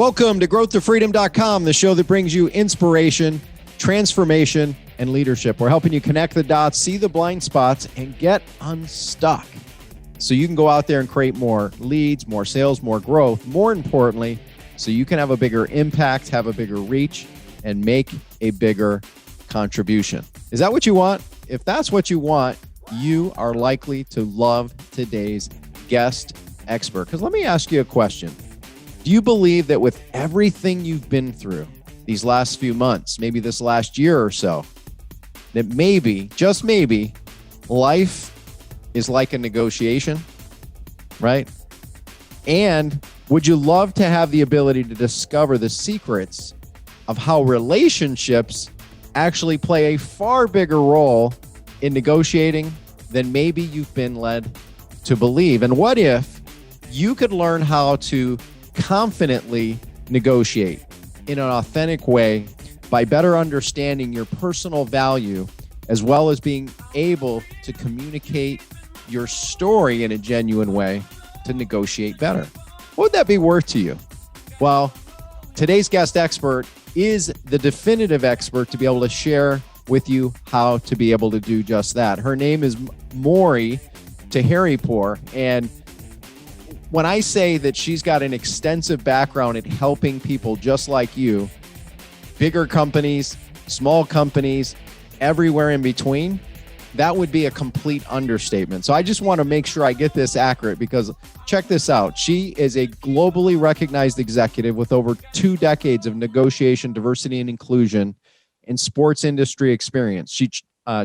Welcome to growthtofreedom.com, the show that brings you inspiration, transformation, and leadership. We're helping you connect the dots, see the blind spots, and get unstuck so you can go out there and create more leads, more sales, more growth. More importantly, so you can have a bigger impact, have a bigger reach, and make a bigger contribution. Is that what you want? If that's what you want, you are likely to love today's guest expert. Because let me ask you a question. Do you believe that with everything you've been through these last few months, maybe this last year or so, that maybe, just maybe, life is like a negotiation, right? And would you love to have the ability to discover the secrets of how relationships actually play a far bigger role in negotiating than maybe you've been led to believe? And what if you could learn how to confidently negotiate in an authentic way by better understanding your personal value, as well as being able to communicate your story in a genuine way to negotiate better? What would that be worth to you? Well, today's guest expert is the definitive expert to be able to share with you how to be able to do just that. Her name is Morvarid Taheripour, and when I say that she's got an extensive background in helping people just like you, bigger companies, small companies, everywhere in between, that would be a complete understatement. So I just want to make sure I get this accurate, because check this out. She is a globally recognized executive with over 2 decades of negotiation, diversity, and inclusion in sports industry experience. She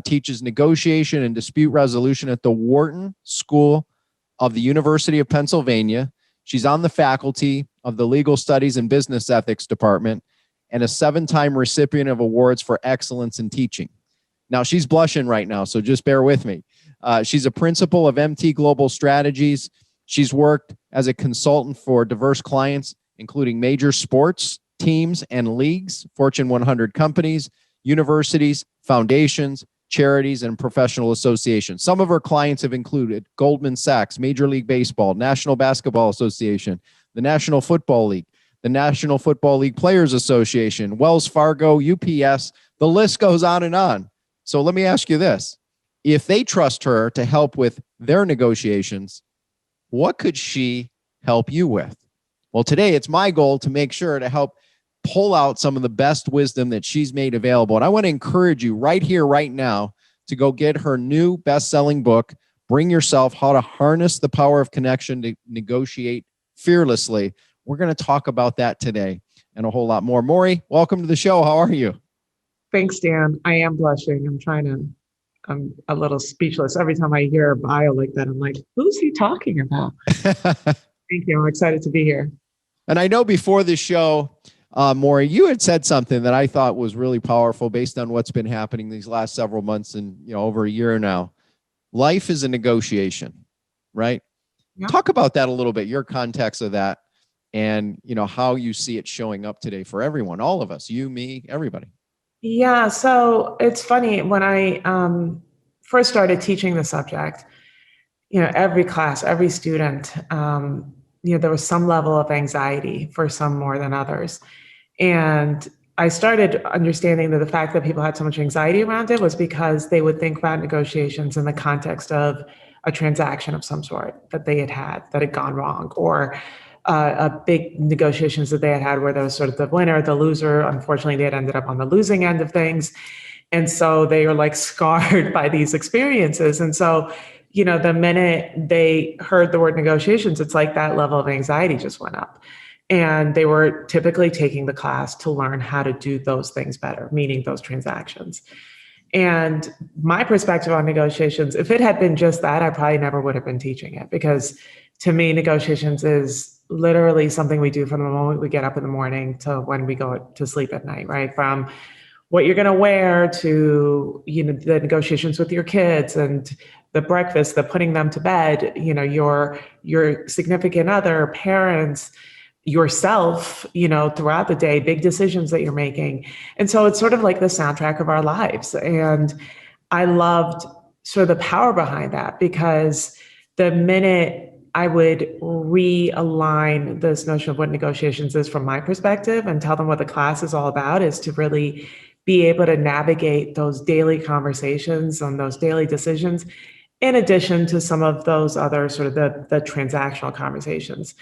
teaches negotiation and dispute resolution at the Wharton School of the University of Pennsylvania. She's on the faculty of the Legal Studies and Business Ethics Department and a 7-time recipient of awards for excellence in teaching. Now, she's blushing right now, so just bear with me. She's a principal of MT Global Strategies. She's worked as a consultant for diverse clients, including major sports teams and leagues, Fortune 100 companies, universities, foundations, charities, and professional associations. Some of her clients have included Goldman Sachs, Major League Baseball, National Basketball Association, the National Football League, the National Football League Players Association, Wells Fargo, UPS, the list goes on and on. So let me ask you this. If they trust her to help with their negotiations, what could she help you with? Well, today it's my goal to make sure to help pull out some of the best wisdom that she's made available. And I want to encourage you right here, right now, to go get her new best-selling book, Bring Yourself: How to Harness the Power of Connection to Negotiate Fearlessly. We're going to talk about that today and a whole lot more. Maury, welcome to the show. How are you? Thanks, Dan. I am blushing. I'm a little speechless. Every time I hear a bio like that, I'm like, who's he talking about? Thank you. I'm excited to be here. And I know before the show, Maury, you had said something that I thought was really powerful based on what's been happening these last several months and over a year now. Life is a negotiation, right? Yeah. Talk about that a little bit, your context of that, and how you see it showing up today for everyone, all of us, you, me, everybody. Yeah, so it's funny, when I first started teaching the subject, every class, every student, there was some level of anxiety, for some more than others. And I started understanding that the fact that people had so much anxiety around it was because they would think about negotiations in the context of a transaction of some sort that they had that had gone wrong, or a big negotiations that they had where there was sort of the winner, the loser. Unfortunately, they had ended up on the losing end of things. And so they were like scarred by these experiences. And so, the minute they heard the word negotiations, it's like that level of anxiety just went up. And they were typically taking the class to learn how to do those things better, meaning those transactions. And my perspective on negotiations, if it had been just that, I probably never would have been teaching it, because to me, negotiations is literally something we do from the moment we get up in the morning to when we go to sleep at night, right? From what you're going to wear to, the negotiations with your kids and the breakfast, the putting them to bed, your significant other, parents, yourself, throughout the day, big decisions that you're making. And so it's sort of like the soundtrack of our lives. And I loved sort of the power behind that, because the minute I would realign this notion of what negotiations is from my perspective and tell them what the class is all about, is to really be able to navigate those daily conversations and those daily decisions, in addition to some of those other sort of the transactional conversations.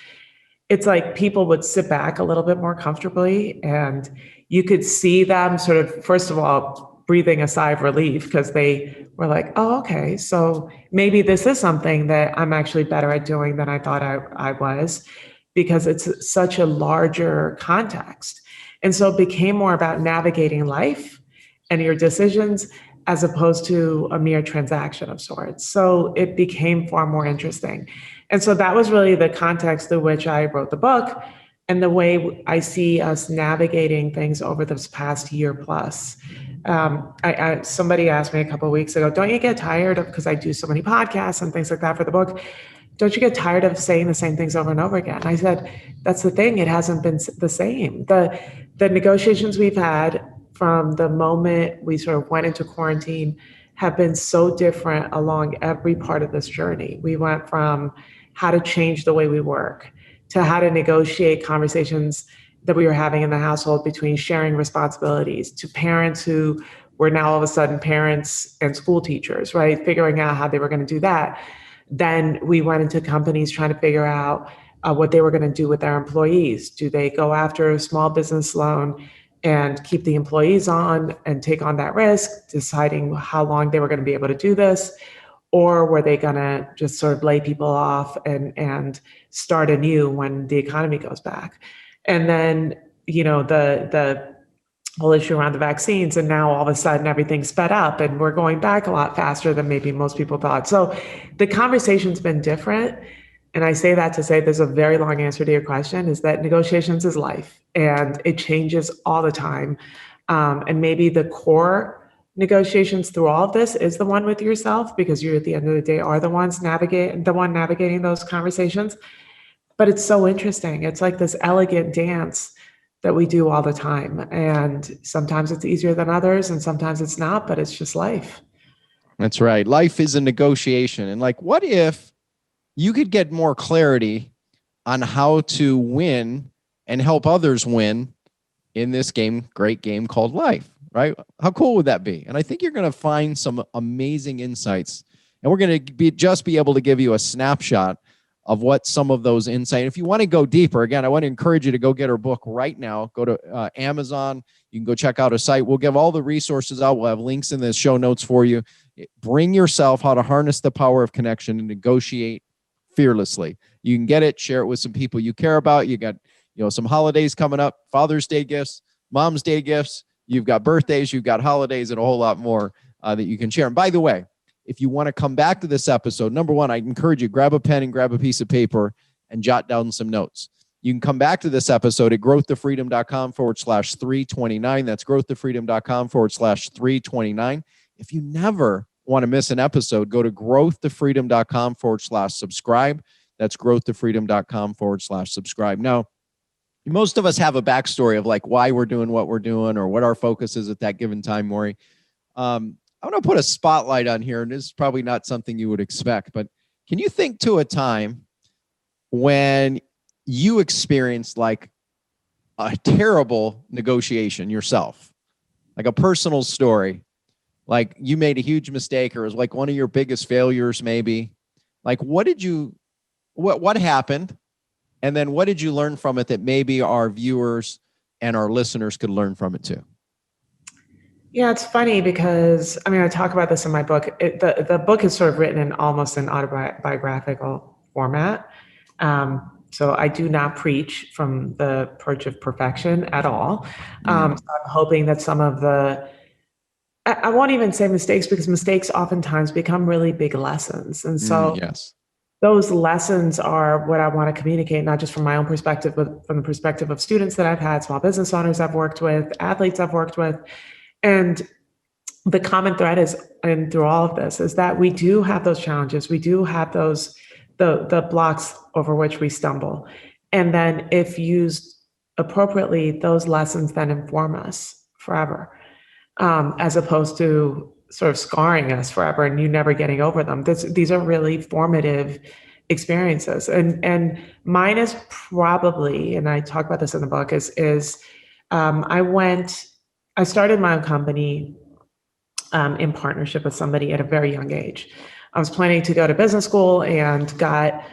It's like people would sit back a little bit more comfortably, and you could see them sort of, first of all, breathing a sigh of relief because they were like, oh, okay, so maybe this is something that I'm actually better at doing than I thought I was, because it's such a larger context. And so it became more about navigating life and your decisions as opposed to a mere transaction of sorts. So it became far more interesting. And so that was really the context in which I wrote the book, and the way I see us navigating things over this past year plus. Somebody asked me a couple of weeks ago, don't you get tired of, because I do so many podcasts and things like that for the book, don't you get tired of saying the same things over and over again? I said, that's the thing, it hasn't been the same. The negotiations we've had from the moment we sort of went into quarantine have been so different along every part of this journey. We went from how to change the way we work to how to negotiate conversations that we were having in the household between sharing responsibilities, to parents who were now all of a sudden parents and school teachers, right? Figuring out how they were going to do that. Then we went into companies trying to figure out what they were going to do with their employees. Do they go after a small business loan and keep the employees on and take on that risk, deciding how long they were going to be able to do this? Or were they going to just sort of lay people off and start anew when the economy goes back? And then, the whole issue around the vaccines, and now all of a sudden everything's sped up and we're going back a lot faster than maybe most people thought. So the conversation's been different. And I say that to say there's a very long answer to your question, is that negotiations is life and it changes all the time. And maybe the core negotiations through all of this is the one with yourself, because you at the end of the day are the one navigating those conversations. But it's so interesting. It's like this elegant dance that we do all the time. And sometimes it's easier than others and sometimes it's not, but it's just life. That's right. Life is a negotiation. And like, what if you could get more clarity on how to win and help others win in this great game called life, right? How cool would that be? And I think you're going to find some amazing insights, and we're going to be able to give you a snapshot of what some of those insights. If you want to go deeper, again, I want to encourage you to go get her book right now. Go to Amazon. You can go check out her site. We'll give all the resources out. We'll have links in the show notes for you. Bring yourself, how to harness the power of connection and negotiate fearlessly. You can get it, share it with some people you care about. You got, some holidays coming up, Father's Day gifts, Mom's Day gifts. You've got birthdays, you've got holidays, and a whole lot more that you can share. And by the way, if you want to come back to this episode, number one, I encourage you, grab a pen and grab a piece of paper and jot down some notes. You can come back to this episode at growthtofreedom.com/329. That's growthtofreedom.com/329. If you never want to miss an episode, go to growthtofreedom.com/subscribe. That's growthtofreedom.com/subscribe. Now, most of us have a backstory of like why we're doing what we're doing or what our focus is at that given time, Maury. I'm going to put a spotlight on here, and this is probably not something you would expect, but can you think to a time when you experienced like a terrible negotiation yourself, like a personal story, like you made a huge mistake or it was like one of your biggest failures maybe? Like what happened? And then what did you learn from it that maybe our viewers and our listeners could learn from it too? Yeah, it's funny because, I talk about this in my book. The book is sort of written in almost an autobiographical format. So I do not preach from the perch of perfection at all. So I'm hoping that some of I won't even say mistakes, because mistakes oftentimes become really big lessons. And so yes, those lessons are what I want to communicate, not just from my own perspective, but from the perspective of students that I've had, small business owners I've worked with, athletes I've worked with. And the common thread is, and through all of this, is that we do have those challenges. We do have those, the blocks over which we stumble. And then if used appropriately, those lessons then inform us forever, as opposed to sort of scarring us forever and you never getting over them. These are really formative experiences. And mine is probably, and I talk about this in the book, is I started my own company in partnership with somebody at a very young age. I was planning to go to business school and got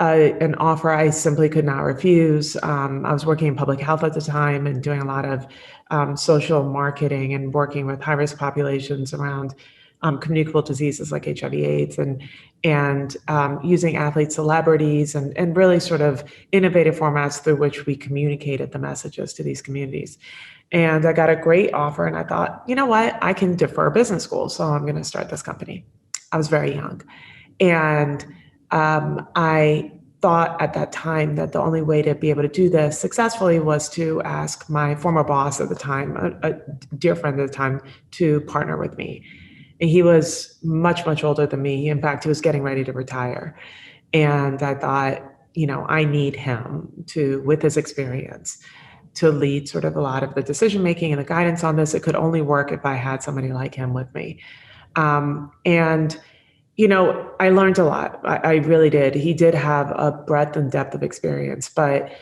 an offer I simply could not refuse. I was working in public health at the time and doing a lot of social marketing and working with high-risk populations around communicable diseases like HIV/AIDS, and using athlete celebrities and really sort of innovative formats through which we communicated the messages to these communities. And I got a great offer, and I thought, you know what, I can defer business school, so I'm going to start this company. I was very young, and I thought at that time that the only way to be able to do this successfully was to ask my former boss at the time, a dear friend at the time, to partner with me. And he was much, much older than me. In fact, he was getting ready to retire. And I thought, I need him to, with his experience, to lead sort of a lot of the decision making and the guidance on this. It could only work if I had somebody like him with me. And I learned a lot. I really did. He did have a breadth and depth of experience, but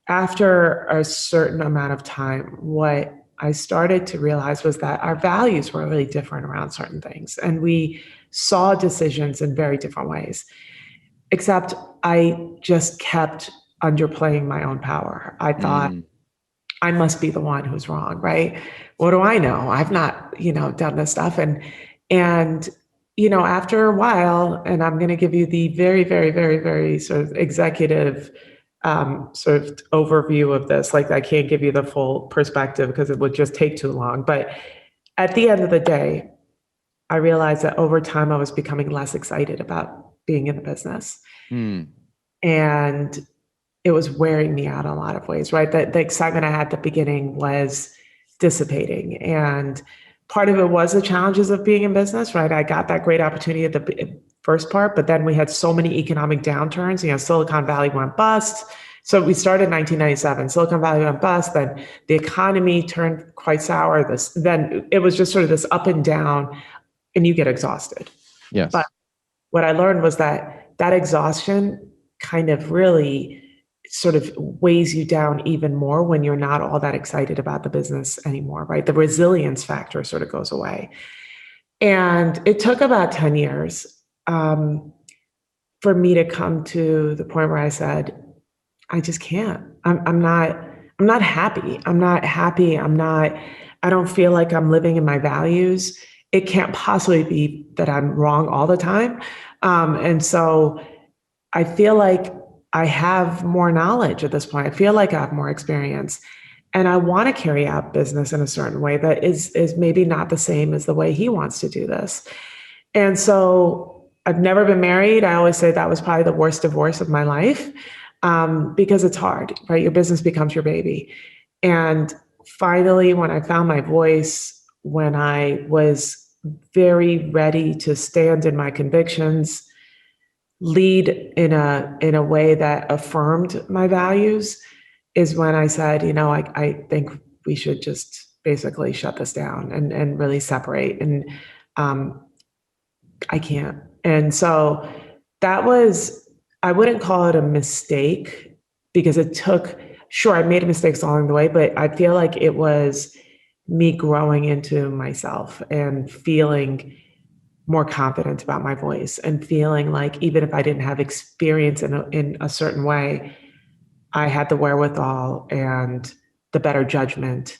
after a certain amount of time, what I started to realize was that our values were really different around certain things, and we saw decisions in very different ways. Except I just kept underplaying my own power. I thought I must be the one who's wrong, right? What do I know? I've not, done this stuff. And after a while, and I'm going to give you the very, very, very, very sort of executive sort of overview of this. Like, I can't give you the full perspective because it would just take too long. But at the end of the day, I realized that over time I was becoming less excited about being in the business. And it was wearing me out in a lot of ways, right? The excitement I had at the beginning was dissipating. And part of it was the challenges of being in business, right? I got that great opportunity at the first part, but then we had so many economic downturns. Silicon Valley went bust. So we started in 1997. Silicon Valley went bust. Then the economy turned quite sour. Then it was just sort of this up and down, and you get exhausted. Yes. But what I learned was that exhaustion kind of really sort of weighs you down even more when you're not all that excited about the business anymore, right? The resilience factor sort of goes away. And it took about 10 years for me to come to the point where I said, I just can't. I'm not happy. I don't feel like I'm living in my values. It can't possibly be that I'm wrong all the time. And so I feel like I have more knowledge at this point. I feel like I have more experience, and I want to carry out business in a certain way that is maybe not the same as the way he wants to do this. And so I've never been married. I always say that was probably the worst divorce of my life, because it's hard, right? Your business becomes your baby. And finally, when I found my voice, when I was very ready to stand in my convictions, lead in a way that affirmed my values, is when I said, I think we should just basically shut this down and really separate. And I can't. And so that was, I wouldn't call it a mistake, because sure, I made mistakes along the way, but I feel like it was me growing into myself and feeling more confident about my voice, and feeling like even if I didn't have experience in a certain way, I had the wherewithal and the better judgment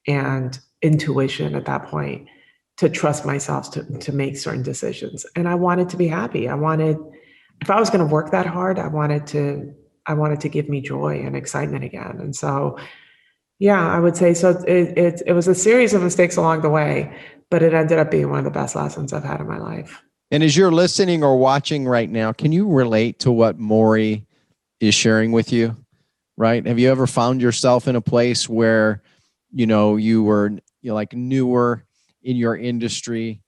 and intuition at that point to trust myself to make certain decisions. And I wanted to be happy. If I was going to work that hard, I wanted to give me joy and excitement again. And so, yeah, I would say so. It was a series of mistakes along the way, but it ended up being one of the best lessons I've had in my life. And as you're listening or watching right now, can you relate to what Maury is sharing with you? Right? Have you ever found yourself in a place where, you were like newer in your industry,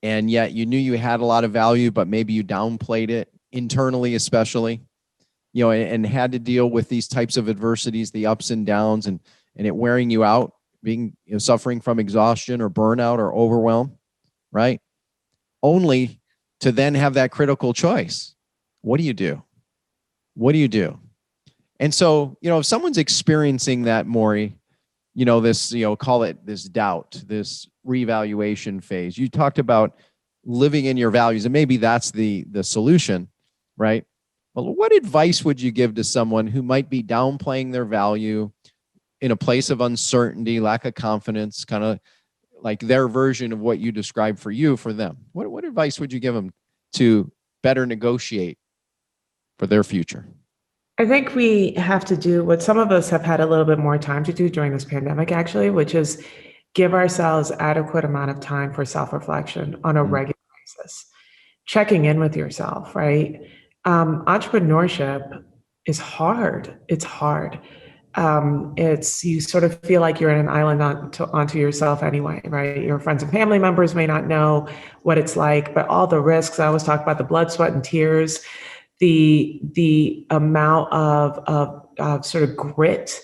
and yet you knew you had a lot of value, but maybe you downplayed it internally, especially, and had to deal with these types of adversities, the ups and downs, and it wearing you out, being suffering from exhaustion or burnout or overwhelm, right? Only to then have that critical choice. what do you do? What do you do? And so, if someone's experiencing that, Maury, this, call it this doubt, this reevaluation phase. You talked about living in your values, and maybe that's the solution, right? Well, what advice would you give to someone who might be downplaying their value in a place of uncertainty, lack of confidence, kind of like their version of what you described for you, for them? What advice would you give them to better negotiate for their future? I think we have to do what some of us have had a little bit more time to do during this pandemic, actually, which is give ourselves adequate amount of time for self-reflection on a regular basis, checking in with yourself, right? Entrepreneurship is hard. It's hard. It's, you sort of feel like you're in an island onto yourself anyway, right? Your friends and family members may not know what it's like, but all the risks, I always talk about the blood, sweat, and tears, the amount of sort of grit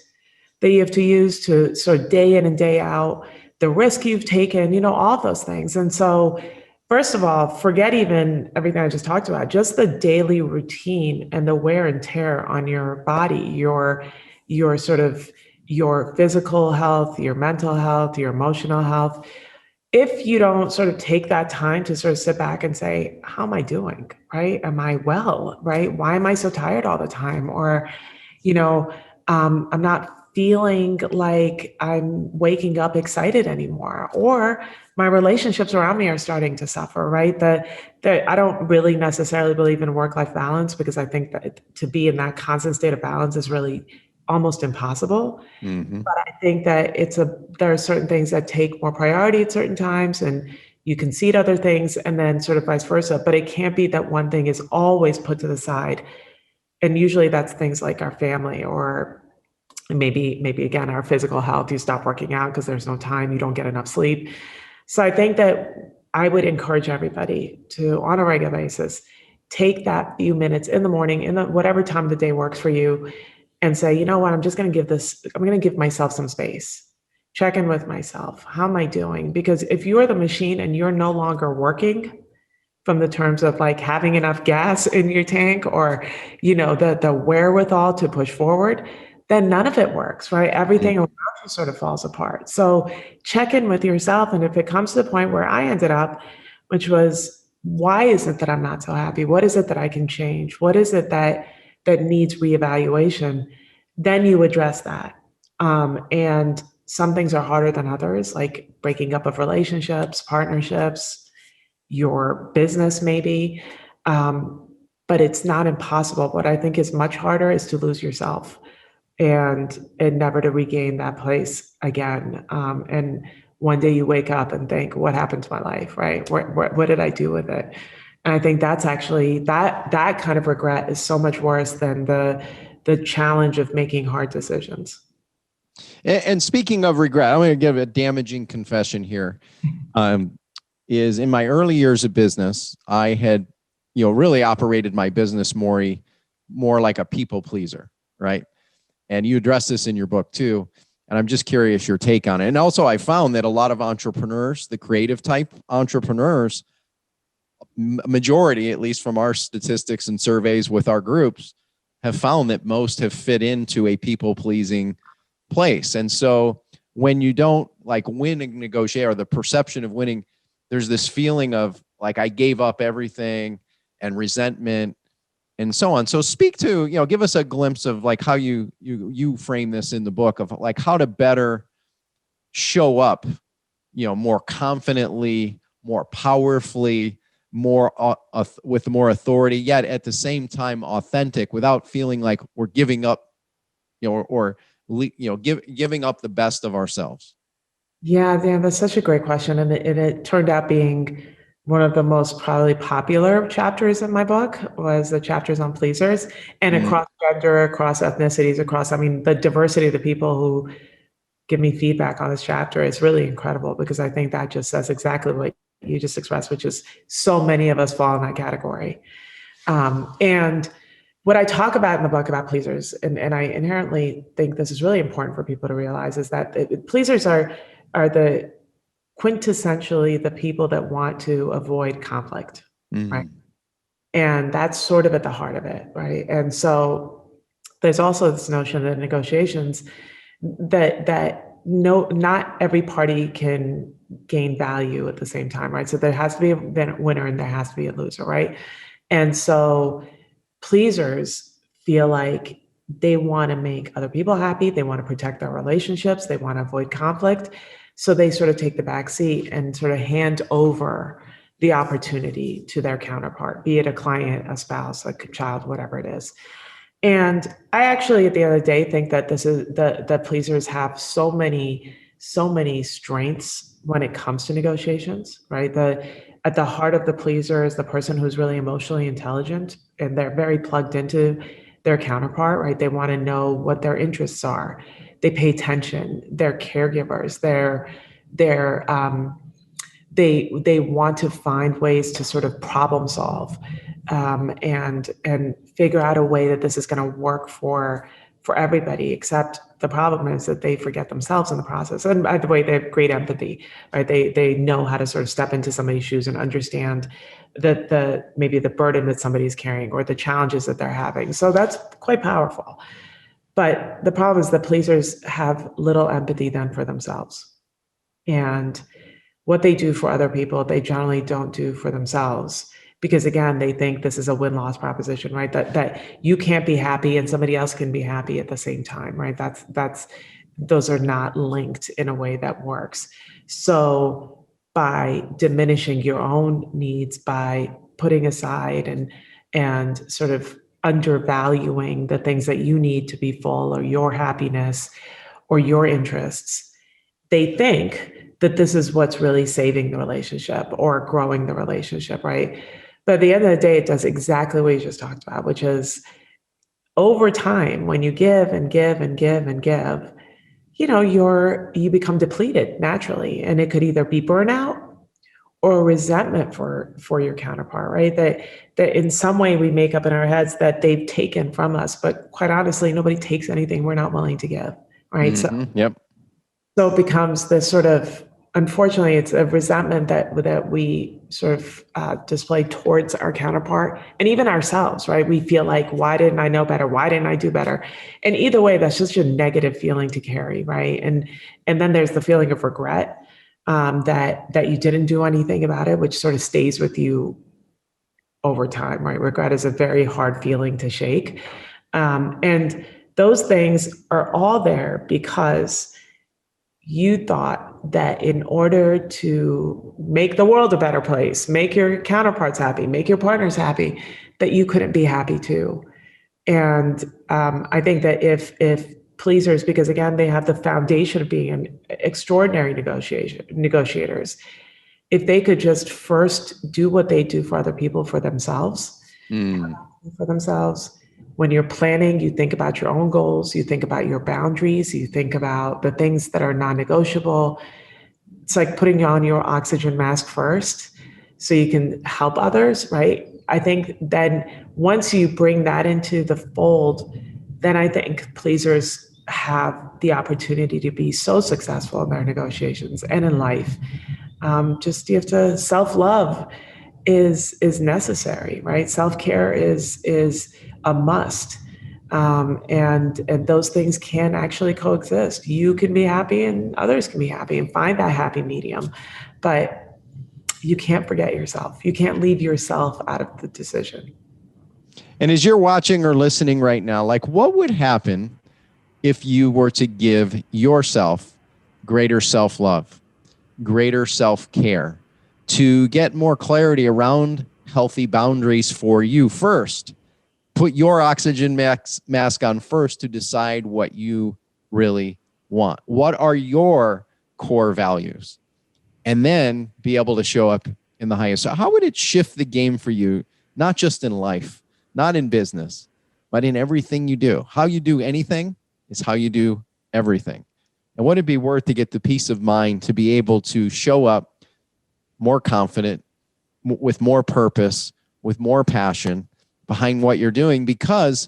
that you have to use to sort of day in and day out, the risk you've taken, all of those things. And so, first of all, forget even everything I just talked about, just the daily routine and the wear and tear on your body, your sort of your physical health, your mental health, your emotional health. If you don't sort of take that time to sort of sit back and say, how am I doing? Right? Am I well? Right? Why am I so tired all the time? Or, I'm not feeling like I'm waking up excited anymore, or my relationships around me are starting to suffer, right? That I don't really necessarily believe in work-life balance, because I think that to be in that constant state of balance is really almost impossible. Mm-hmm. But I think that there are certain things that take more priority at certain times, and you concede other things, and then sort of vice versa. But it can't be that one thing is always put to the side. And usually that's things like our family, or maybe again, our physical health. You stop working out because there's no time, you don't get enough sleep. So I think that I would encourage everybody to, on a regular basis, take that few minutes in the morning, in whatever time of the day works for you, and say, you know what, I'm going to give myself some space. Check in with myself. How am I doing? Because if you're the machine and you're no longer working, from the terms of like having enough gas in your tank, or, the wherewithal to push forward, then none of it works, right? Everything around you sort of falls apart. So check in with yourself. And if it comes to the point where I ended up, which was, why is it that I'm not so happy? What is it that I can change? What is it that needs reevaluation? Then you address that. And some things are harder than others, like breaking up of relationships, partnerships, your business maybe. But it's not impossible. What I think is much harder is to lose yourself and never to regain that place again. And one day you wake up and think, what happened to my life, right? What did I do with it? And I think that's actually, that kind of regret is so much worse than the challenge of making hard decisions. And speaking of regret, I'm going to give a damaging confession here. Is in my early years of business, I had, really operated my business more like a people pleaser, right? And you address this in your book too. And I'm just curious your take on it. And also I found that a lot of entrepreneurs, the creative type entrepreneurs, majority, at least from our statistics and surveys with our groups, have found that most have fit into a people pleasing place. And so when you don't like win and negotiate, or the perception of winning, there's this feeling of like, I gave up everything, and resentment and so on. So speak to, give us a glimpse of like how you frame this in the book, of like how to better show up, more confidently, more powerfully, more with more authority, yet at the same time authentic, without feeling like we're giving up, giving up the best of ourselves. Yeah, Dan, that's such a great question. And it turned out being one of the most probably popular chapters in my book, was the chapters on pleasers, and across gender, across ethnicities, the diversity of the people who give me feedback on this chapter is really incredible, because I think that just says exactly what you just expressed, which is so many of us fall in that category. And what I talk about in the book about pleasers, and I inherently think this is really important for people to realize, is that pleasers are the quintessentially the people that want to avoid conflict, right? And that's sort of at the heart of it, right? And so there's also this notion that negotiations that no, not every party can gain value at the same time, right? So there has to be a winner and there has to be a loser, right? And so pleasers feel like they want to make other people happy, they want to protect their relationships, they want to avoid conflict. So they sort of take the back seat and sort of hand over the opportunity to their counterpart, be it a client, a spouse, a child, whatever it is. And I actually, at the end of the day, think that this is the pleasers have so many strengths when it comes to negotiations, right? At the heart of the pleaser is the person who's really emotionally intelligent, and they're very plugged into their counterpart, right? They want to know what their interests are. They pay attention. They're caregivers. They want to find ways to sort of problem solve, and figure out a way that this is going to work for everybody. Except the problem is that they forget themselves in the process. And by the way, they have great empathy, right? They know how to sort of step into somebody's shoes and understand that maybe the burden that somebody's carrying or the challenges that they're having. So that's quite powerful. But the problem is that pleasers have little empathy then for themselves. And what they do for other people, they generally don't do for themselves. Because again, they think this is a win-loss proposition, right? That you can't be happy and somebody else can be happy at the same time, right? Those are not linked in a way that works. So by diminishing your own needs, by putting aside and sort of undervaluing the things that you need to be full, or your happiness or your interests, they think that this is what's really saving the relationship or growing the relationship, right? But at the end of the day, it does exactly what you just talked about, which is over time, when you give and give and give and give, you become depleted naturally. And it could either be burnout or resentment for your counterpart, right? That in some way we make up in our heads that they've taken from us, but quite honestly, nobody takes anything we're not willing to give, right? Mm-hmm. Yep. So it becomes this sort of, unfortunately, it's a resentment that we sort of display towards our counterpart and even ourselves, right? We feel like, why didn't I know better? Why didn't I do better? And either way, that's just a negative feeling to carry, right? And then there's the feeling of regret, that you didn't do anything about it, which sort of stays with you over time, right? Regret is a very hard feeling to shake. And those things are all there because you thought that in order to make the world a better place, make your counterparts happy, make your partners happy, that you couldn't be happy too. And I think that if pleasers, because again, they have the foundation of being an extraordinary negotiators, if they could just first do what they do for other people, for themselves, when you're planning, you think about your own goals, you think about your boundaries, you think about the things that are non-negotiable. It's like putting on your oxygen mask first so you can help others, right? I think then once you bring that into the fold, then I think pleasers have the opportunity to be so successful in their negotiations and in life. Just you have to, self-love is necessary, right? Self-care is a must. And those things can actually coexist. You can be happy and others can be happy, and find that happy medium. But you can't forget yourself. You can't leave yourself out of the decision. And as you're watching or listening right now, like, what would happen if you were to give yourself greater self-love, greater self-care, to get more clarity around healthy boundaries for you first? Put your oxygen mask on first to decide what you really want. What are your core values? And then be able to show up in the highest. How would it shift the game for you, not just in life, not in business, but in everything you do? How you do anything is how you do everything. And would it be worth to get the peace of mind to be able to show up more confident, with more purpose, with more passion behind what you're doing, because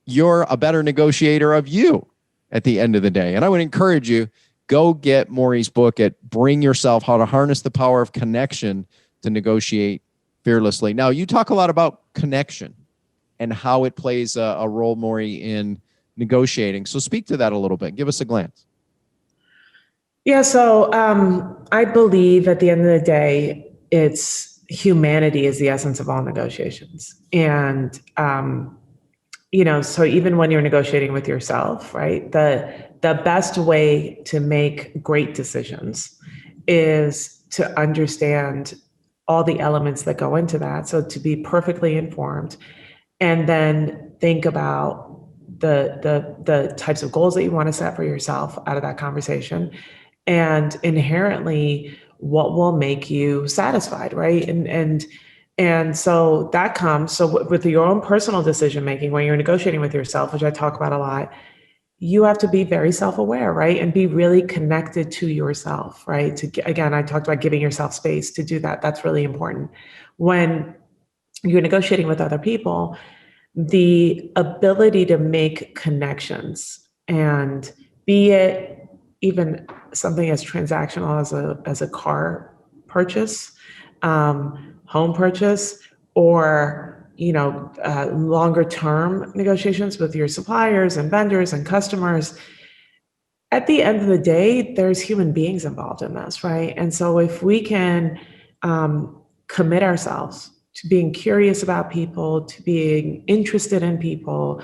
you're a better negotiator of you at the end of the day? And I would encourage you, go get Maury's book at Bring Yourself, How to Harness the Power of Connection to Negotiate fearlessly. Now, you talk a lot about connection and how it plays a role, Maury, in negotiating. So speak to that a little bit. Give us a glance. Yeah, so I believe at the end of the day, it's humanity is the essence of all negotiations. And, so even when you're negotiating with yourself, right, the best way to make great decisions is to understand all the elements that go into that. So to be perfectly informed and then think about the types of goals that you want to set for yourself out of that conversation, and inherently what will make you satisfied, right? And so that comes with your own personal decision making when you're negotiating with yourself, which I talk about a lot. You have to be very self-aware, right? And be really connected to yourself, right? Again, I talked about giving yourself space to do that. That's really important. When you're negotiating with other people, the ability to make connections, and be it even something as transactional as a car purchase, home purchase, or longer term negotiations with your suppliers and vendors and customers. At the end of the day, there's human beings involved in this, right? And so if we can commit ourselves to being curious about people, to being interested in people,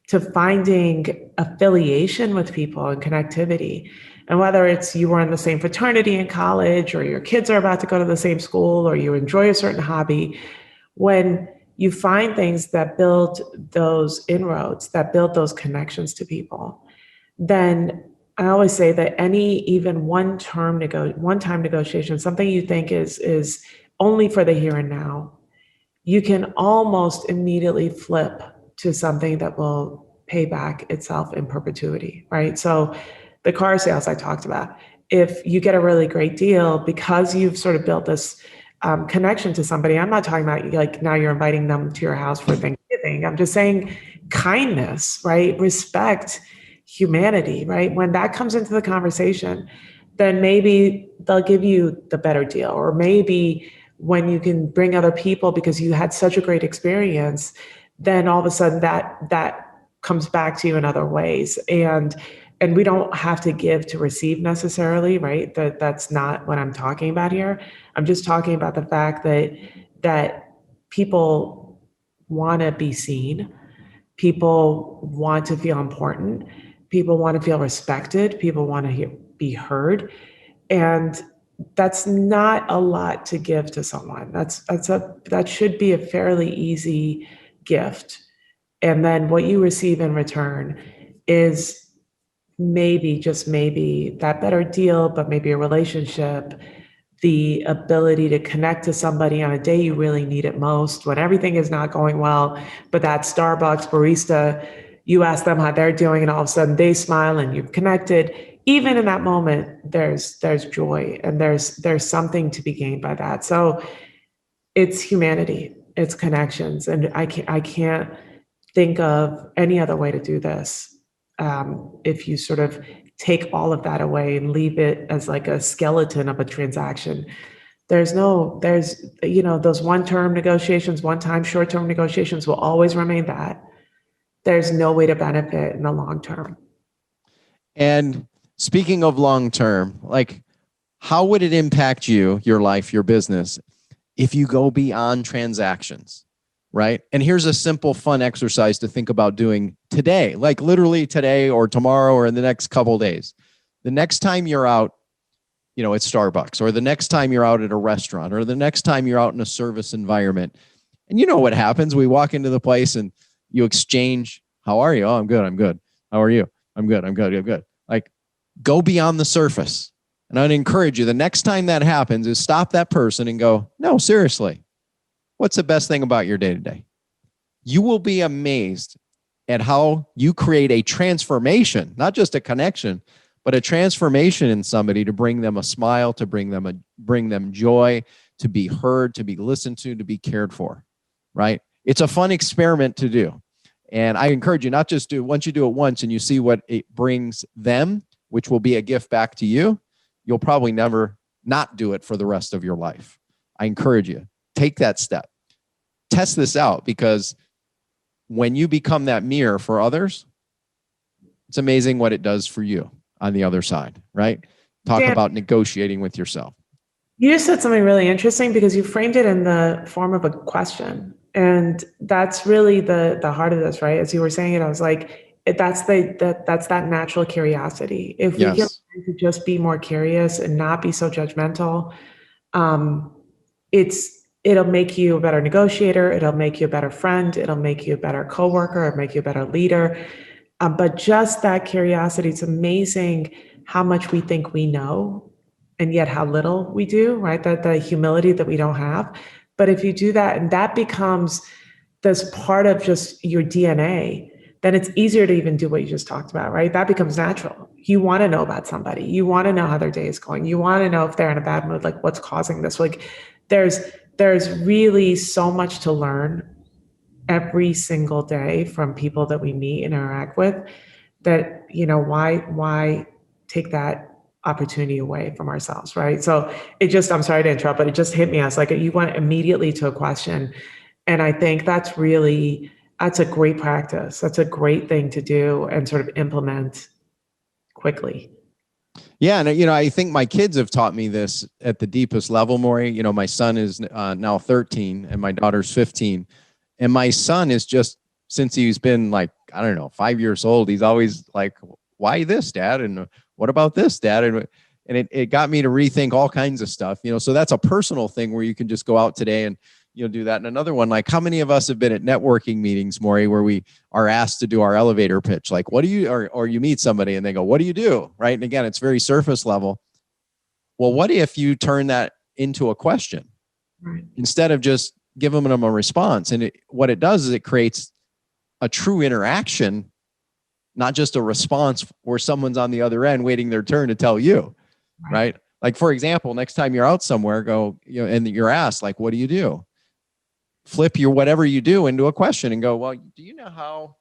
to finding affiliation with people and connectivity. And whether it's you were in the same fraternity in college, or your kids are about to go to the same school, or you enjoy a certain hobby, when you find things that build those inroads, that build those connections to people, then I always say that any even one-time negotiation, something you think is only for the here and now, you can almost immediately flip to something that will pay back itself in perpetuity, right? So the car sales I talked about, if you get a really great deal because you've sort of built this connection to somebody, I'm not talking about like now you're inviting them to your house for Thanksgiving. I'm just saying kindness, right? Respect, humanity, right? When that comes into the conversation, then maybe they'll give you the better deal, or maybe when you can bring other people because you had such a great experience, then all of a sudden that comes back to you in other ways. And we don't have to give to receive necessarily, right? That's not what I'm talking about here. I'm just talking about the fact that people want to be seen, people want to feel important, people want to feel respected, people want to be heard, and that's not a lot to give to someone. That should be a fairly easy gift. And then what you receive in return is maybe, just maybe, that better deal, but maybe a relationship, the ability to connect to somebody on a day you really need it most, when everything is not going well, but that Starbucks barista, you ask them how they're doing, and all of a sudden they smile and you've connected. Even in that moment, there's joy, and there's something to be gained by that. So it's humanity, it's connections, and I can't think of any other way to do this. If you sort of take all of that away and leave it as like a skeleton of a transaction, there's those one-time short-term negotiations will always remain that. There's no way to benefit in the long term. And speaking of long term, like, how would it impact you, your life, your business, if you go beyond transactions, right? And here's a simple, fun exercise to think about doing today, like literally today or tomorrow or in the next couple of days. The next time you're out, at Starbucks, or the next time you're out at a restaurant, or the next time you're out in a service environment, and you know what happens? We walk into the place and you exchange, how are you? Oh, I'm good. I'm good. How are you? I'm good. I'm good. I'm good. Like, go beyond the surface. And I'd encourage you, the next time that happens, is stop that person and go, no, seriously, what's the best thing about your day to day? You will be amazed at how you create a transformation, not just a connection, but a transformation in somebody, to bring them a smile, to bring them joy, to be heard, to be listened to be cared for, right? It's a fun experiment to do. And I encourage you, not just once you do it once and you see what it brings them, which will be a gift back to you, you'll probably never not do it for the rest of your life. I encourage you, take that step. Test this out, because when you become that mirror for others, it's amazing what it does for you on the other side, right? Talk Dan, about negotiating with yourself. you just said something really interesting because you framed it in the form of a question. And that's really the heart of this, right? As you were saying it, I was like, that's that natural curiosity. If we can Yes. learn to just be more curious and not be so judgmental, um, it'll make you a better negotiator. It'll make you a better friend. It'll make you a better coworker. It'll make you a better leader. But just that curiosity, it's amazing how much we think we know and yet how little we do, right? That the humility that we don't have. But if you do that and that becomes this part of just your DNA, then it's easier to even do what you just talked about, right? That becomes natural. You want to know about somebody. You want to know how their day is going. You want to know if they're in a bad mood, like what's causing this. Like there's really so much to learn every single day from people that we meet and interact with, that, why take that opportunity away from ourselves, right? So I'm sorry to interrupt, but it just hit me. I was like, you went immediately to a question. And I think that's a great practice. That's a great thing to do and sort of implement quickly. Yeah. And, I think my kids have taught me this at the deepest level, Maury. My son is now 13 and my daughter's 15. And my son is just, since he's been like, I don't know, 5 years old, he's always like, why this, Dad? And what about this, Dad? And it got me to rethink all kinds of stuff, so that's a personal thing where you can just go out today and, do that. And another one, like how many of us have been at networking meetings, Maury, where we are asked to do our elevator pitch? Like, what do you, or you meet somebody and they go, what do you do? Right. And again, it's very surface level. Well, what if you turn that into a question, right, instead of just giving them a response? And what it does is it creates a true interaction, not just a response where someone's on the other end waiting their turn to tell you, right? Like, for example, next time you're out somewhere, go, and you're asked, like, what do you do? Flip your whatever you do into a question and go, well, do you know how,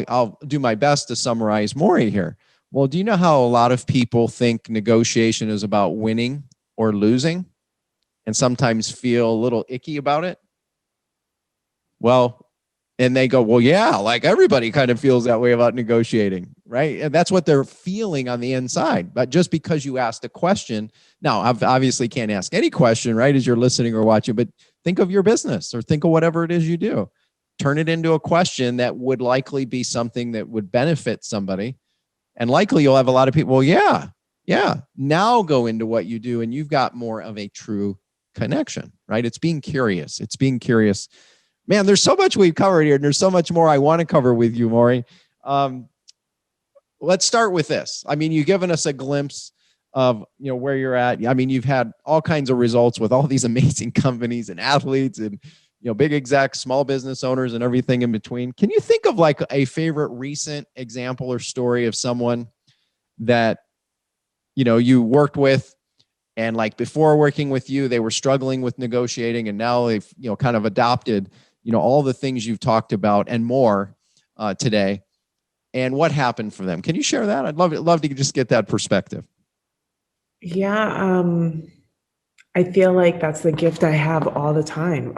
I'll do my best to summarize Maury here. Well, do you know how a lot of people think negotiation is about winning or losing and sometimes feel a little icky about it? Well, and they go, well, yeah, like everybody kind of feels that way about negotiating, right? And that's what they're feeling on the inside. But just because you asked a question, now I obviously can't ask any question, right, as you're listening or watching, but think of your business or think of whatever it is you do. Turn it into a question that would likely be something that would benefit somebody. And likely you'll have a lot of people, well, yeah. Now go into what you do and you've got more of a true connection, right? It's being curious. Man, there's so much we've covered here, and there's so much more I want to cover with you, Maury. Let's start with this. I mean, you've given us a glimpse of, where you're at. I mean, you've had all kinds of results with all these amazing companies and athletes and, big execs, small business owners, and everything in between. Can you think of like a favorite recent example or story of someone that, you worked with, and like before working with you, they were struggling with negotiating, and now they've, kind of adopted, all the things you've talked about and more today, and what happened for them? Can you share that? I'd love to just get that perspective. Yeah. I feel like that's the gift I have all the time,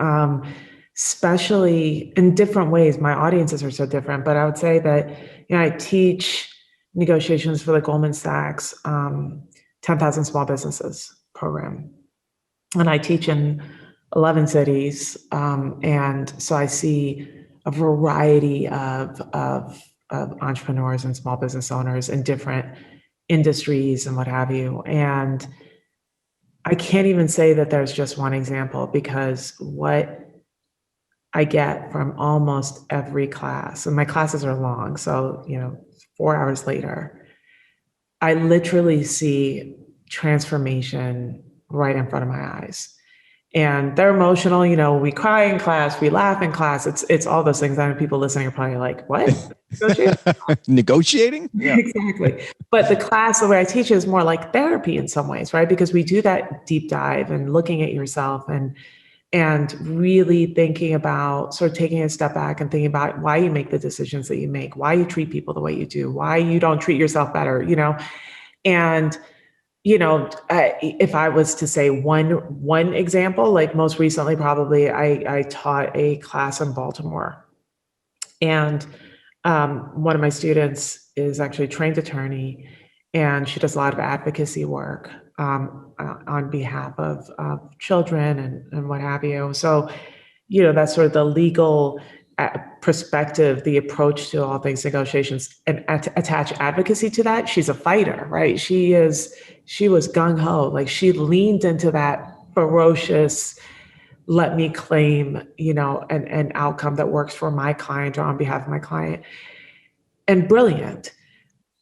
especially in different ways. My audiences are so different, but I would say that, I teach negotiations for the Goldman Sachs 10,000 Small Businesses program. And I teach in 11 cities. And so I see a variety of entrepreneurs and small business owners in different industries and what have you. And I can't even say that there's just one example, because what I get from almost every class, and my classes are long, so, 4 hours later, I literally see transformation right in front of my eyes. And they're emotional, we cry in class, we laugh in class. It's all those things. I know people listening are probably like, what? Negotiating? Yeah. Exactly. But the class, the way I teach is more like therapy in some ways, right? Because we do that deep dive and looking at yourself and really thinking about, sort of taking a step back and thinking about why you make the decisions that you make, why you treat people the way you do, why you don't treat yourself better, and if I was to say one example, like most recently, probably I taught a class in Baltimore, and one of my students is actually a trained attorney, and she does a lot of advocacy work on behalf of children and what have you. So, that's sort of the legal perspective, the approach to all things negotiations, and attach advocacy to that. She's a fighter, right? She was gung ho, like she leaned into that ferocious, let me claim, an outcome that works for my client or on behalf of my client, and brilliant.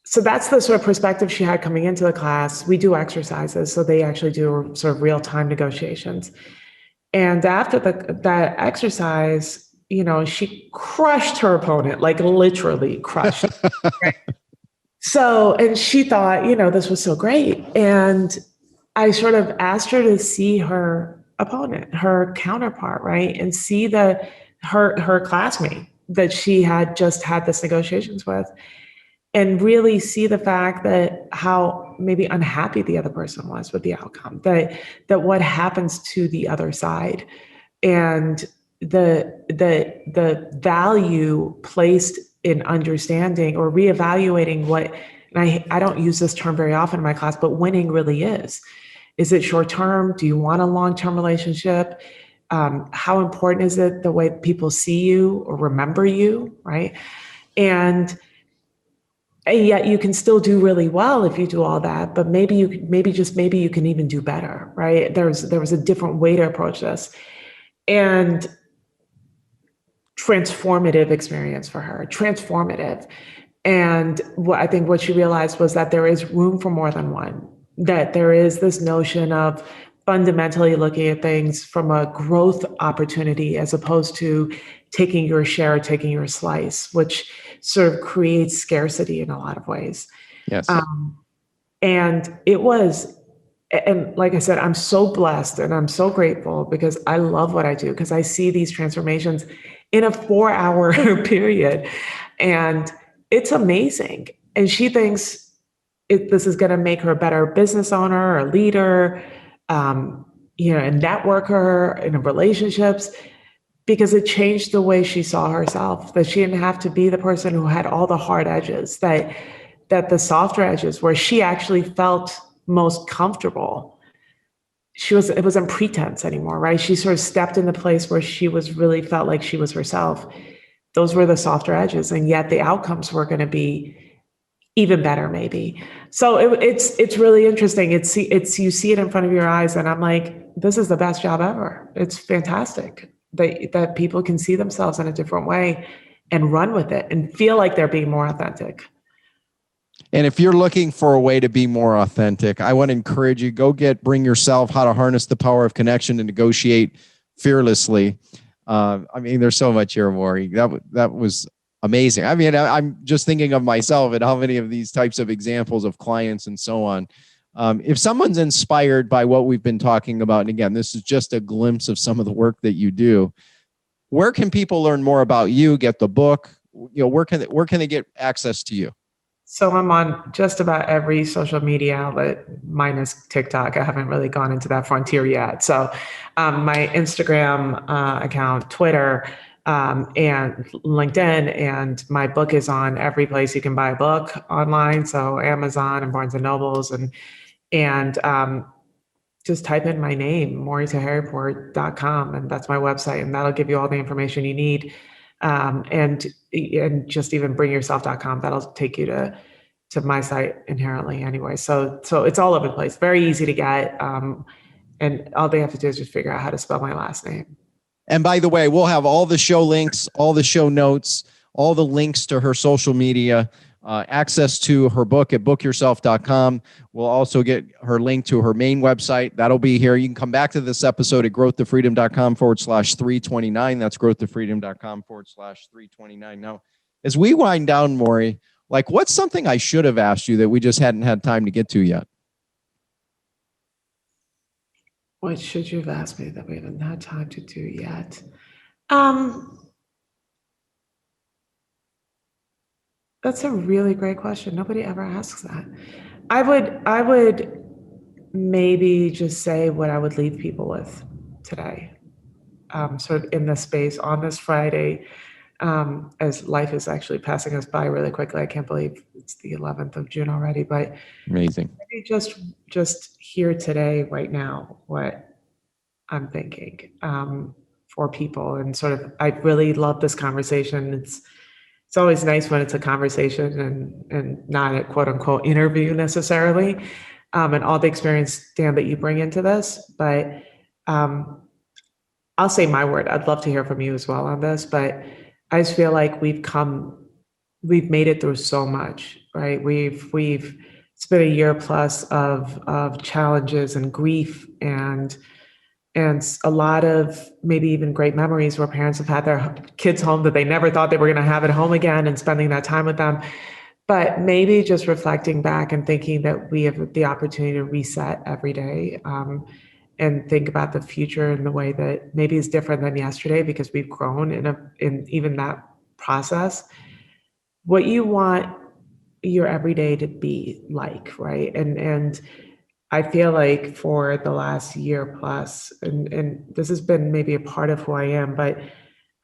So that's the sort of perspective she had coming into the class. We do exercises, so they actually do sort of real-time negotiations. And after that exercise, she crushed her opponent, like literally crushed. Right? So, and she thought, this was so great. And I sort of asked her to see her opponent, her counterpart, right? And see her classmate that she had just had this negotiations with, and really see the fact that how maybe unhappy the other person was with the outcome, that what happens to the other side, and the value placed in understanding or reevaluating what, and I don't use this term very often in my class, but winning really is. Is it short term? Do you want a long-term relationship? How important is it the way people see you or remember you, right? And yet you can still do really well if you do all that, but maybe you can even do better, right? There was a different way to approach this, and transformative experience for her, transformative. And what she realized was that there is room for more than one, that there is this notion of fundamentally looking at things from a growth opportunity as opposed to taking your share, taking your slice, which sort of creates scarcity in a lot of ways. Yes. And it was, and like I said, I'm so blessed and I'm so grateful because I love what I do, because I see these transformations in a 4-hour period, and it's amazing. And she thinks this is going to make her a better business owner, a leader, a networker in relationships, because it changed the way she saw herself, that she didn't have to be the person who had all the hard edges, that the softer edges where she actually felt most comfortable, it wasn't pretense anymore, right? She sort of stepped in the place where she really felt like she was herself. Those were the softer edges, and yet the outcomes were going to be even better, maybe. So it's really interesting. It's you see it in front of your eyes, and I'm like, this is the best job ever. It's fantastic that people can see themselves in a different way and run with it and feel like they're being more authentic. And if you're looking for a way to be more authentic, I want to encourage you, Bring Yourself, How to Harness the Power of Connection to Negotiate Fearlessly. There's so much here, Maury. That was amazing. I'm just thinking of myself and how many of these types of examples of clients and so on. If someone's inspired by what we've been talking about, and again, this is just a glimpse of some of the work that you do, where can people learn more about you, get the book? Where can they get access to you? So I'm on just about every social media outlet, minus TikTok. I haven't really gone into that frontier yet. So my Instagram account, Twitter, and LinkedIn, and my book is on every place you can buy a book online. So Amazon and Barnes and Nobles, and just type in my name, Taheripour.com, and that's my website, and that'll give you all the information you need. And just even bringyourself.com, that'll take you to my site inherently anyway. So it's all over the place, very easy to get. And all they have to do is just figure out how to spell my last name. And by the way, we'll have all the show links, all the show notes, all the links to her social media, access to her book at bookyourself.com. We'll also get her link to her main website. That'll be here. You can come back to this episode at growthtofreedom.com/329. That's growthtofreedom.com/329. Now, as we wind down, Maury, what's something I should have asked you that we just hadn't had time to get to yet? What should you have asked me that we haven't had time to do yet? That's a really great question. Nobody ever asks that. I would maybe just say what I would leave people with today, sort of in this space on this Friday, as life is actually passing us by really quickly. I can't believe it's the 11th of June already, but Amazing. maybe just here today, right now, what I'm thinking for people. And sort of, I really love this conversation. It's always nice when it's a conversation and not a quote unquote interview necessarily, and all the experience, Dan, that you bring into this. But I'll say my word. I'd love to hear from you as well on this, but I just feel like we've made it through so much, right? It's been a year plus of challenges and grief and a lot of maybe even great memories where parents have had their kids home that they never thought they were going to have at home again, and spending that time with them. But maybe just reflecting back and thinking that we have the opportunity to reset every day, and think about the future in the way that maybe is different than yesterday because we've grown in even that process. What you want your everyday to be like, right? And I feel like for the last year plus, and this has been maybe a part of who I am, but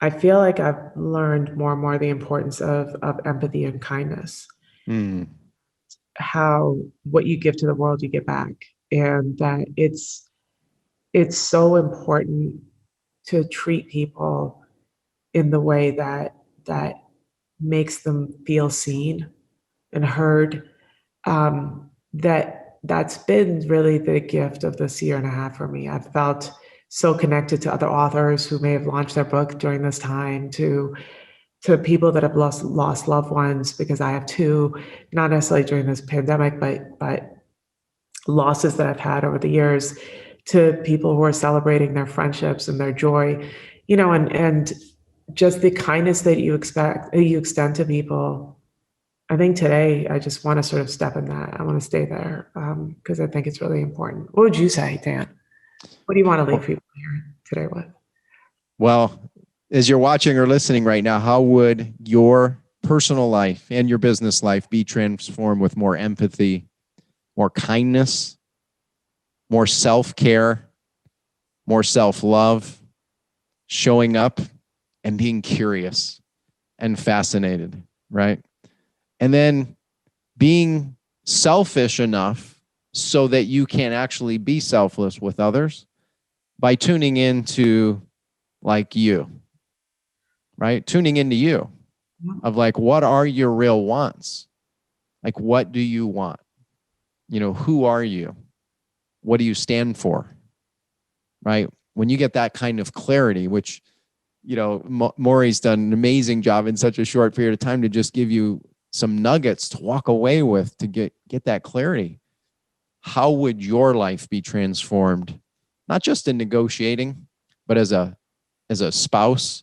I feel like I've learned more and more the importance of empathy and kindness. Mm. How what you give to the world, you get back, and that it's so important to treat people in the way that makes them feel seen and heard. That's been really the gift of this year and a half for me. I've felt so connected to other authors who may have launched their book during this time, to people that have lost loved ones, because I have two, not necessarily during this pandemic, but losses that I've had over the years, to people who are celebrating their friendships and their joy, and just the kindness that you extend to people. I think today I just want to sort of step in that. I want to stay there because I think it's really important. What would you say, Dan? What do you want to leave people here today with? Well, as you're watching or listening right now, how would your personal life and your business life be transformed with more empathy, more kindness, more self-care, more self-love, showing up and being curious and fascinated, right? And then being selfish enough so that you can actually be selfless with others by tuning into like you, right? Tuning into you of like, what are your real wants? Like, what do you want? Who are you? What do you stand for? Right? When you get that kind of clarity, which, Maury's done an amazing job in such a short period of time to just give you some nuggets to walk away with to get that clarity. How would your life be transformed? Not just in negotiating, but as a spouse,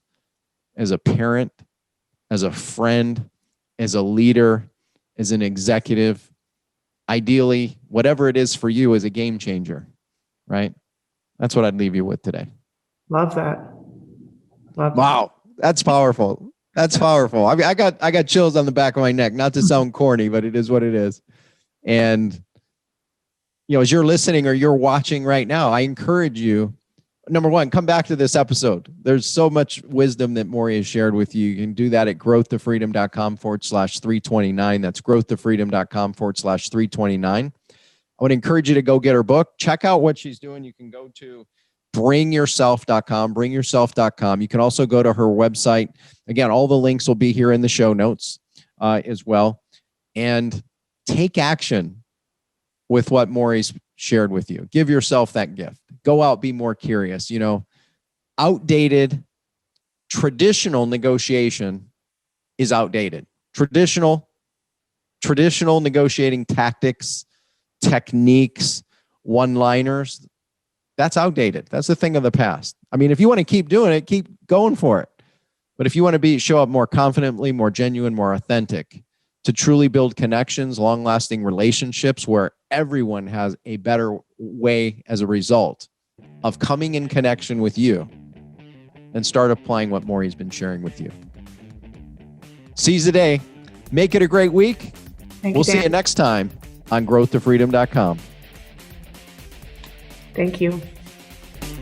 as a parent, as a friend, as a leader, as an executive. Ideally, whatever it is for you is a game changer, right? That's what I'd leave you with today. Love that. Wow, that's powerful. That's powerful. I mean, I got chills on the back of my neck. Not to sound corny, but it is what it is. And as you're listening or you're watching right now, I encourage you. Number one, come back to this episode. There's so much wisdom that Maury has shared with you. You can do that at growthtofreedom.com/329. That's growthtofreedom.com/329. I would encourage you to go get her book. Check out what she's doing. You can go to bringyourself.com. You can also go to her website. Again, all the links will be here in the show notes as well. And take action with what Maury's shared with you. Give yourself that gift. Go out, be more curious. Outdated traditional negotiation is outdated. Traditional negotiating tactics, techniques, one-liners, that's outdated. That's a thing of the past. I mean, if you want to keep doing it, keep going for it. But if you want to show up more confidently, more genuine, more authentic, to truly build connections, long-lasting relationships where everyone has a better way as a result of coming in connection with you, then start applying what Maury's been sharing with you. Seize the day. Make it a great week. We'll see you next time on growthtofreedom.com. Thank you.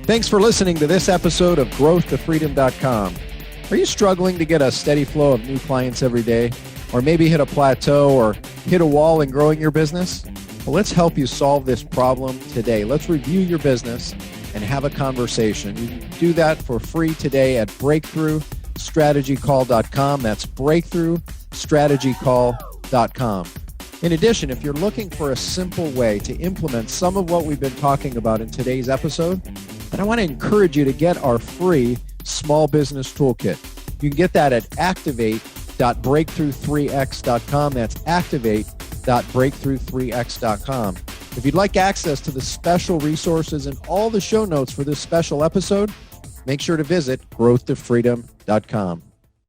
Thanks for listening to this episode of growthtofreedom.com. Are you struggling to get a steady flow of new clients every day? Or maybe hit a plateau or hit a wall in growing your business? Well, let's help you solve this problem today. Let's review your business and have a conversation. You can do that for free today at breakthroughstrategycall.com. That's breakthroughstrategycall.com. In addition, if you're looking for a simple way to implement some of what we've been talking about in today's episode, then I want to encourage you to get our free small business toolkit. You can get that at activate.breakthrough3x.com. That's activate.breakthrough3x.com. If you'd like access to the special resources and all the show notes for this special episode, make sure to visit growthtofreedom.com.